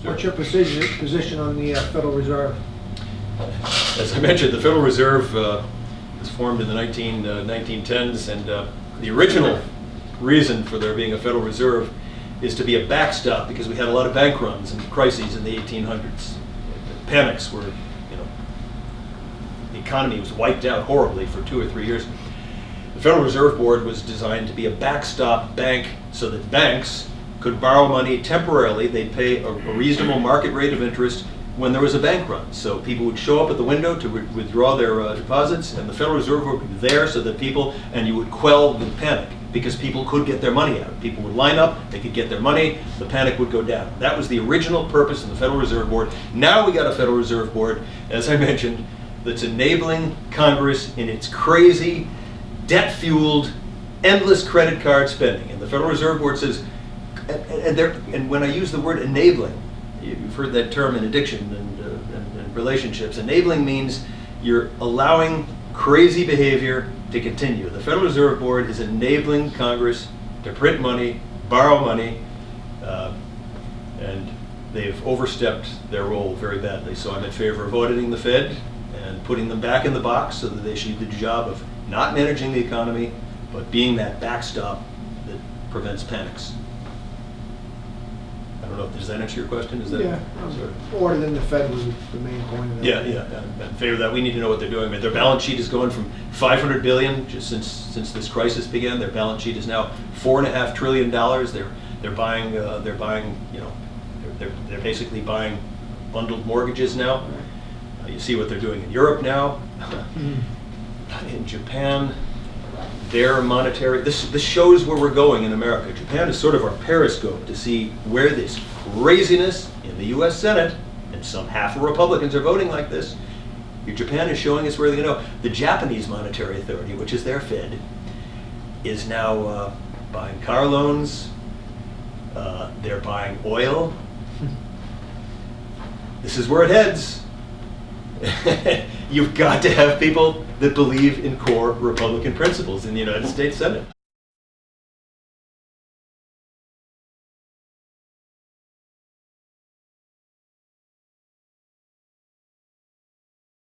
What's your position on the Federal Reserve? As I mentioned, the Federal Reserve was formed in the 1910s, and the original reason for there being a Federal Reserve is to be a backstop, because we had a lot of bank runs and crises in the 1800s. Panics were, the economy was wiped out horribly for 2 or 3 years. The Federal Reserve Board was designed to be a backstop bank so that banks could borrow money temporarily. They'd pay a reasonable market rate of interest when there was a bank run. So people would show up at the window to withdraw their deposits, and the Federal Reserve Board would be there so that people, and you would quell the panic, because people could get their money out. People would line up, they could get their money, the panic would go down. That was the original purpose of the Federal Reserve Board. Now we got a Federal Reserve Board, as I mentioned, that's enabling Congress in its crazy, debt-fueled, endless credit card spending. And the Federal Reserve Board says, and when I use the word enabling, you've heard that term in addiction and relationships. Enabling means you're allowing crazy behavior to continue. The Federal Reserve Board is enabling Congress to print money, borrow money, and they've overstepped their role very badly. So I'm in favor of auditing the Fed and putting them back in the box so that they should do the job of not managing the economy, but being that backstop that prevents panics. I don't know, does that answer your question? Is that Auditing the Fed was the main point of that. Yeah, I'm in favor of that. We need to know what they're doing. Their balance sheet is going from $500 billion just since this crisis began. Their balance sheet is now $4.5 trillion. They're buying, they're basically buying bundled mortgages now. You see what they're doing in Europe now. In Japan, their monetary, this shows where we're going in America. Japan is sort of our periscope to see where this craziness in the US Senate, and some half of Republicans are voting like this. Japan is showing us where they're going to go. The Japanese Monetary Authority, which is their Fed, is now buying car loans. They're buying oil. This is where it heads. You've got to have people that believe in core Republican principles in the United States Senate.